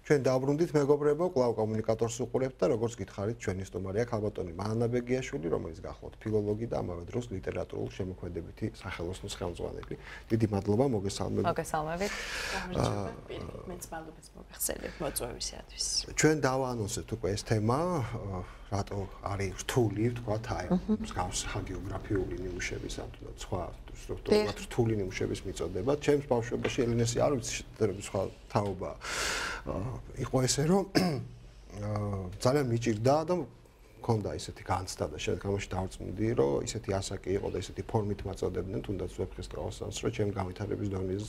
ჩვენ დაბრუნდით მეგობრებო, კვლავ კომუნიკატორს უყურებთ და როგორც გითხარით, ჩვენი სტუმარია ქალბატონი მანა ბეგიაშვილი, რომელიც გახლავთ ფილოლოგი და ამავე დროს ლიტერატურულ შემოქმედებითი სახელოსნოს ხელმძღვანელი. დიდი მადლობა, მოგესალმებით. მოგესალმებით. მეც მადლობას მოგახსენებთ მოწვევისათვის. ჩვენ დავაანონსებთ უკვე ეს თემა, რატო არის რთული, ვთქვათ, აი, მსგავს ჰაგიოგრაფიული ნიმუშების, ან თუნდაც სხვა სტრუქტურულად რთული ნიმუშების მიწოდება. ჩემს ბავშვობაში ელინესი არ ვიცი, სხვა თაობა იყო ესე, რომ ძალიან მიჭირდა და მქონდა ისეთი განცდა და შემდგომში დავწმუნდი, რომ ისეთი ასაკი იყო და ისეთი ფორმით მაწოდებდნენ, თუნდაც ვეფხისტყაოსანს, რომ ჩემი განვითარების დონის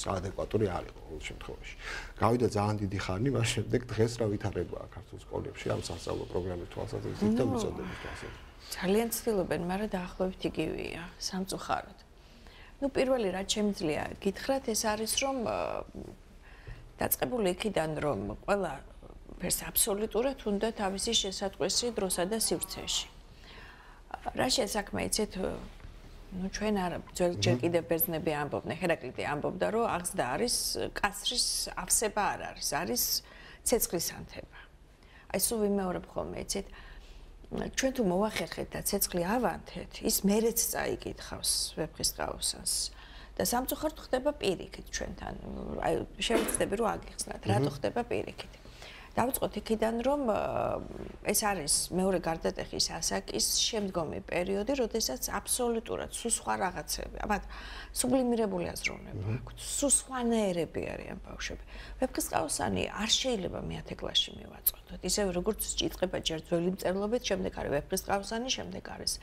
ადეკვატური არ იყო ყოველ შემთხვევაში. გავიდა ძალიან დიდი ხანი, მას შემდეგ დღეს რა ვითარებაა ქართულ სკოლებში ამ სასწავლო პროგრამის თვალსაზრისით და მიწოდების თვალსაზრისით. ძალიან ცდილობენ, მაგრამ დაახლოებით იგივეა, სამწუხაროდ. პირველი რაც შემიძლია გითხრათ, ეს არის რომ დაწყებული იქიდან რომ ყველა ფერს აბსოლუტურად უნდა თავისი შესატყვისი დროსა და სივრცეში. რა შესაქმე იცით, ჩვენ არა ჯერ კიდევ ბერძნები ამბობდნენ, ჰერაკლიტე ამბობდა, რომ აღზრდა არის კასრის ავსება არ არის, არის ცეცხლის ანთება. აი სულ ვიმეორებ ხოლმე, იცით, ჩვენ თუ მოვახერხეთ და ცეცხლი ავანთეთ, ის მერეც წაიკითხავს ვეფხისტყაოსანს. და სამწუხაროდ ხდება პირიქით ჩვენთან. აი შევეცდები რომ აგიხსნათ, რატო ხდება პირიქით. დავიწყოთ იქიდან რომ ეს არის მეორე გარდატეხის ასაკის შემდგომი პერიოდი, როდესაც აბსოლუტურად სულ სხვა რაღაცები, აბათ სუბლიმირებული აზროვნება აქვთ, სულ სხვანაირები არიან ბავშვები. ვეფხისტყაოსანი არ შეიძლება მე-10 კლასში მივაწოდოთ. ისევე როგორც ჭიწყება ჯერ ძველი მწერლობით, შემდეგ არის ვეფხისტყაოსანი, შემდეგ არის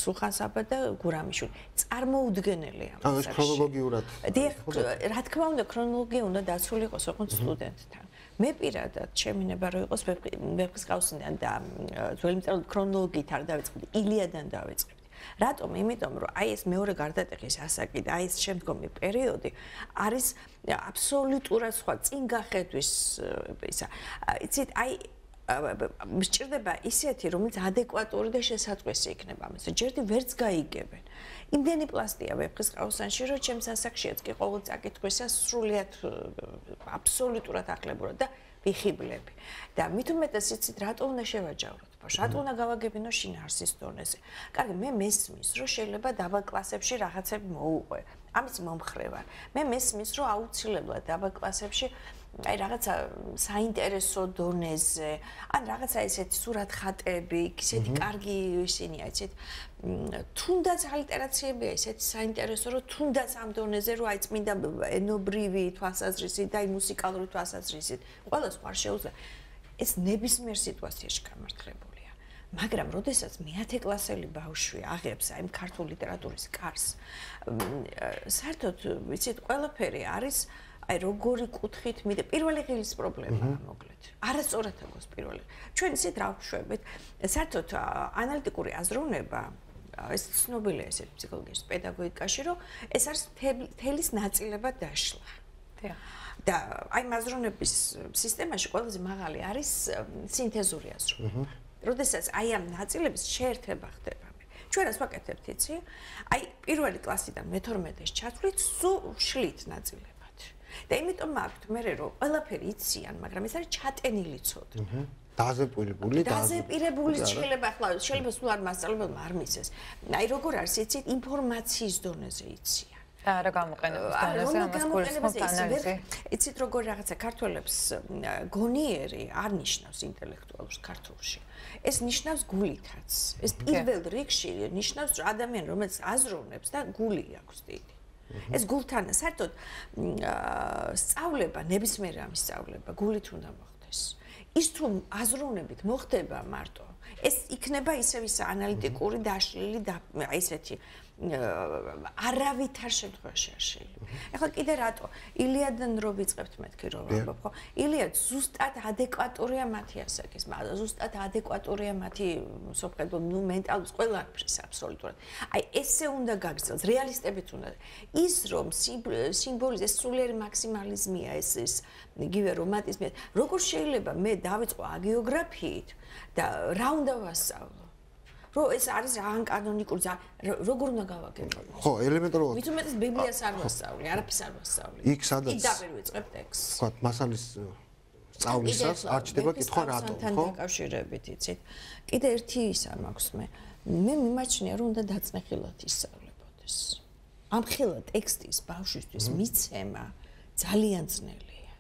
სულხან-საბა და გურამიშვილი. წარმოუდგენელია ამ ეს ქრონოლოგიურად. რა თქმა უნდა, ქრონოლოგია უნდა დაცული იყოს ოღონდ სტუდენტთან. მე პირადად შემინება რომ იყოს ვეფხისტყაოსანიდან და ძველი მწერლობით ქრონოლოგიით არ დავიწყებდი, ილიადან დავიწყებდი. რატომ? იმიტომ რომ აი ეს მეორე გარდატეხის ასაკი და აი ეს შემდგომი პერიოდი არის აბსოლუტურად სხვა წინ გახედვის ისა. იცით, აი მსჭირდება ისეთი, რომელიც ადეკვატური და შესატყვისი იქნება ამას. ჯერდი ვერც გაიგებენ. იმდენი პლასტია ვეფხისტყაოსანში, რომ ჩემს ასაკშიაც კი ყოველ წაკითხვისა სრულიად აბსოლუტურად ახლებურად და ვიხიბლები. და მით უმეტეს იცით, რატო უნდა შევაჯავროთ? რატო უნდა გავაგებინო შინაარსის დონეზე? კარგი, მე მესმის, რომ შეიძლება დაბალ კლასებში რაღაცები მოუყვე. ამის მომხრე ვარ. მე მესმის, რომ აუცილებლად დაბალ კლასებში აი რაღაცა საინტერესო დონეზე, ან რაღაცა ესეთი სურათხატები, ისეთი კარგი ისინია, იცით, თუნდაც ალიტერაციებია ესეთი საინტერესო, რომ თუნდაც ამ დონეზე, რომ აი წმინდა ენობრივი თვალსაზრისით და აი მუსიკალური თვალსაზრისით, ყველას ხარ შეუძლია. ეს ნებისმიერ სიტუაციაში გამართლებულია. მაგრამ როდესაც მე-10 კლასელი ბავშვი აღებს აი ქართულ ლიტერატურის კარს, საერთოდ ვიცით, ყველაფერი არის აი როგორი კუთხით მიდე პირველი ღილის პრობლემაა მოკლედ. არასწორად აქვს პირველი. ჩვენ ისეთ რა ვშვებით, საერთოდ ანალიტიკური აზროვნება ეს ცნობილია ესეთ ფსიქოლოგიაში, პედაგოგიკაში, რომ ეს არის თელის ნაწილებად დაშლა. და აი აზროვნების სისტემაში ყველაზე მაღალი არის სინთეზური აზროვნება. როდესაც აი ამ ნაწილების შეერთება ხდება. ჩვენ რას ვაკეთებთ, იცი? აი პირველი კლასიდან მე-12-ში ჩათვლით სულ შლით ნაწილები. და იმიტომ მაქვთ მე რომ ყველაფერი იციან, მაგრამ ეს არის ჩატენილი ცოდნა. დაზეპირებული შეიძლება ახლა შეიძლება სულ არ მასწავლებელმა არ მისცეს. აი როგორ არის იცით, ინფორმაციის დონეზე იციან. და რა გამოყენების დონეზე ამას გულისხმობთ ანალიზი. იცით როგორ რაღაცა ქართველებს გონიერი არ ნიშნავს ინტელექტუალურს ქართულში. ეს ნიშნავს გულითაც. ეს პირველ რიგში ნიშნავს ადამიანს, რომელიც აზროვნებს და გული აქვს დიდი. ეს გულთან საერთოდ სწავლება, ნებისმიერ ამის სწავლება გულით უნდა მოხდეს. ის თუ აზროვნებით მოხდება მარტო, ეს იქნება ისევ ის ანალიტიკური დაშლილი და ესეთი არავითარ შემთხვევაში არ შეიძლება. ეხლა კიდე რატო? ილიადან რო ვიწყებთ მეთქი რო ვამბობ, ხო? ილიად ზუსტად ადეკვატურია მათი ასაკის, ზუსტად ადეკვატურია მათი სოფხედო, მენტალურს ყველაფრის აბსოლუტურად. აი ესე უნდა გაგრძელოს, რეალისტებით უნდა. ის რომ სიმბოლიზმი, ეს სულიერი მაქსიმალიზმია, ეს იგივე რომანტიზმია. როგორ შეიძლება მე დავიწყო აგეოგრაფიით და რა უნდა ვასწავლო? რომ ეს არის ან კანონიკური როგორ უნდა გავაგებო? ხო, ელემენტარულად. მით უმეტეს ბიბლიას არ ვასწავლი, არაფერს არ ვასწავლი. იქ სადაც დაპირ ვიწყებ ტექსტს. ვთქვათ, მასალის სწავლისას არ ჩდება კითხვა რატომ, ხო? დაკავშირებით იცით. კიდე ერთი ისა მაქვს მე მიმაჩნია რომ უნდა დაწნეხილად ისწავლებოდეს. ამ ხილა ტექსტის ბავშვისთვის მიცემა ძალიან ძნელია.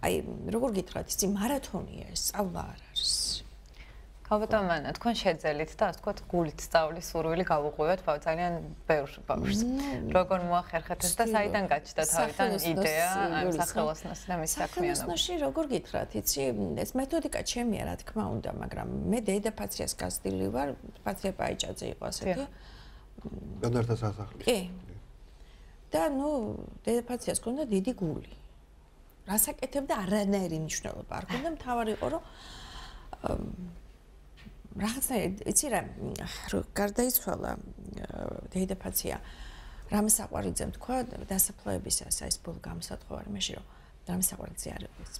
აი როგორ გითხრათ, იცი მარათონია ეს სწავლა არ არის. ალბათ თქვენ შეძელით და ასე ვთქვათ გულით სწავლის სურვილი გავუღვივათ ძალიან ბევრ ბავშვს. როგორ მოახერხეთ ეს და საიდან გაჩნდა თავიდან იდეა ამ სახელოსნოსი და მის საქმიანობას? სახელოსნოში როგორ გითხრათ, იცი, ეს მეთოდიკა ჩემია, რა თქმა უნდა, მაგრამ მე დედაფაციას გასდილი ვარ, ფაცია პაიჭაძე იყო ასეთი. განართა სასახლე. კი. და დედაფაციას ჰქონდა დიდი გული. რასაკეთებდა არანაირი მნიშვნელობა არ ჰქონდა, მთავარი იყო რომ რაღაცა იცი რა გარდაიცვალა დედაფაცია რამე საყვარიძემ თქვა დასაფლავებისას ეს ბოლო გამოსათხოვარი მეში რომ რამე საყვარიძე არ არის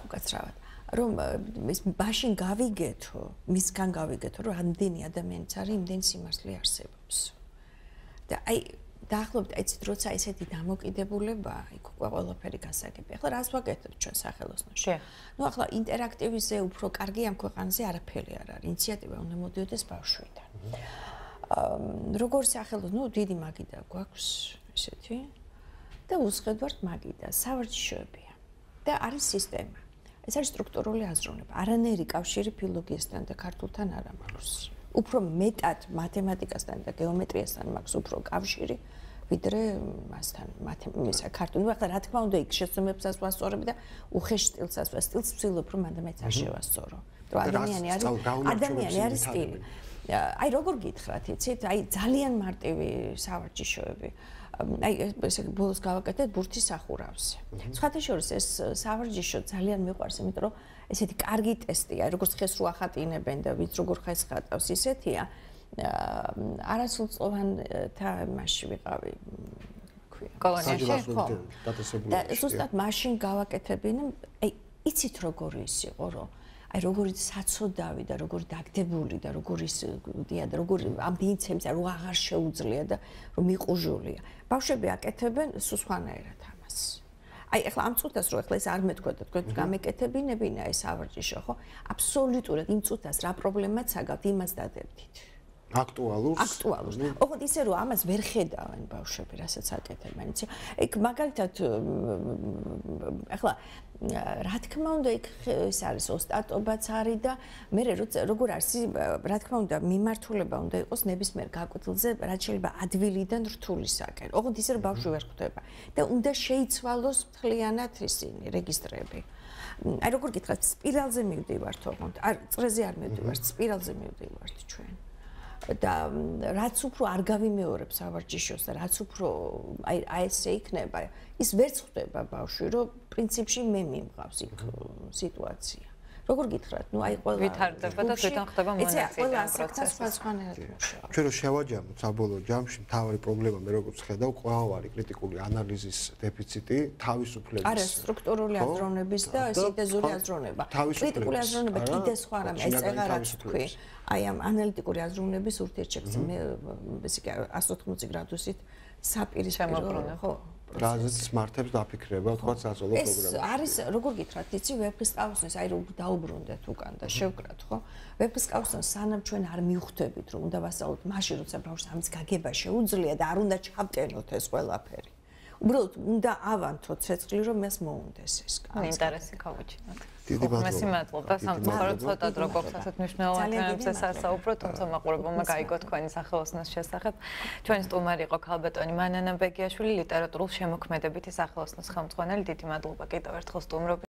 უკაცრავად რომ ეს მაშინ გავიგეთო მისგან გავიგეთო რომ ამდენი ადამიანიც არის იმდენი სიმართლე არსებობს და აი დაახლოებით ეცით როცა ესეთი დამოკიდებულება იქ ყველაფერი გასაგები. ახლა რას ვაკეთებ ჩვენ სახელოსნოში? ახლა ინტერაქტივიზე უფრო კარგი ამ ქვეყანაზე არაფერი არ არის. ინიციატივა უნდა მოდიოდეს ბავშვიდან. როგორ სახელოს, დიდი მაგიდა გვაქვს ესეთი და უცხედვართ მაგიდა, სავარჯიშოებია. და არის სისტემა. ეს არის სტრუქტურული აზროვნება. არანაირი კავშირი ფილოლოგიასთან და ქართულთან არ მაქვს. უფრო მეტად მათემატიკასთან და გეომეტრიასთან მაქვს უფრო კავშირი ვიდრე მასთან მათემატიკასა ქართული. ახლა რა თქმა უნდა იქ შესწორებსაც ვასწორებ და უხეშ სტილსაც სტილს ვცდილობ რომ ადამიანს არ შევასწორო. რომ ადამიანი არის სტილი. აი როგორ გითხრათ, იცით? აი ძალიან მარტივი სავარჯიშოები. აი ესე ბოლოს გავაკეთეთ ბურთის სახურავზე. სხვათა შორის ეს სავარჯიშო ძალიან მიყვარს, იმიტომ რომ ესეთი კარგი ტესტია, როგორც ხეს რო ახატინებენ და ვინც როგორ ხეს ხატავს, ისეთია. არასრულწლოვანთა მასში ვიყავი. კოლონიაში ხო? და ზუსტად მაშინ გავაკეთებინე, აი იცით როგორი ის იყო, რომ აი როგორი საცოდავი და როგორი დაგდებული და როგორი ისდია და როგორი ამბინცემს რომ აღარ შეუძლია და რომ მიყუჟულია. ბავშვები აკეთებენ სხვანაირად ამას. აი ახლა ამ წუთას რო ახლა ეს არ მეთქვა და თქვენ გამეკეთებინებინა ეს ავარჯიშო ხო? აბსოლუტურად იმ წუთას რა პრობლემაც აგავთ იმას დადებდით. აქტუალურს. ოღონდ ისე რომ ამას ვერ ხედავენ ბავშვები, რასაც აკეთებენ, იცი? იქ მაგალითად ახლა რა თქმა უნდა იქ ეს არის ოსტატობაც არის და მე როგორ არის რა თქმა უნდა მიმართულება უნდა იყოს ნებისმიერ გაკვეთილზე რაც შეიძლება ადვილიდან რთულისაკენ. ოღონდ ისე რომ ბავშვი ვერ ხვდება და უნდა შეიცვალოს მთლიანად ისინი რეგისტრები. აი როგორ გითხრათ, სპირალზე მივდივართ ოღონდ. წრეზე არ მივდივართ, სპირალზე მივდივართ ჩვენ. და რაც უფრო არ გავიმეორებ სავარჯიშოს და რაც უფრო აი ესე იქნება ის ვერც ხვდება ბავშვი რომ პრინციპში მე მიმყავს იქ სიტუაცია როგორ გითხრათ აი ყველა ვითარდება და თვითონ ხდება მონაწილე ამ პროცესში ჩვენ რო შევაჯამოთ საბოლოო ჯამში მთავარი პრობლემა მე როგორც ხედავ ყოველგვარი კრიტიკული ანალიზის დეფიციტი თავისუფლების არა სტრუქტურული აზროვნების და სინთეზური აზროვნება კრიტიკული აზროვნება კიდე სხვა რამე ეს წეღარაც თქვი აი ამ ანალიტიკური აზროვნების ურთიერთშექმნას მე ესე იგი 180 გრადუსით საპირისპირო ხო რაზეც მართებს დაფიქრება თქვა საზოლო პროგრამაში. ეს არის როგორ გითხრათ, იცი ვებქის ყავსნეს, აი რომ დაუბრუნდეთ უკან და შევკრათ, ხო? ვებქის ყავსნეს სანამ ჩვენ არ მივხვდებით რომ უნდა ვასწავლოთ მაშინ როცა ბავშვს ამის გაგება შეუძლია და არ უნდა ჩავტენოთ ეს ყველაფერი. უბრალოდ უნდა ავანთოთ ცეცხლი რომ მას მოუნდეს ეს. ინტერესი გავუჩინოთ. დიდი მადლობა. სამწუხაროდ ცოტა დრო გვაქვს ასეთ მნიშვნელოვან თემებზე სასაუბრო, თუმცა მაყურებელმა გაიგო თქვენი სახელოსნოს შესახებ. ჩვენი სტუმარი იყო ქალბატონი მანანა ბეგიაშვილი, ლიტერატურულ შემოქმედებითი სახელოსნოს ხელმძღვანელი. დიდი მადლობა კიდევ ერთხელ სტუმრობისთვის.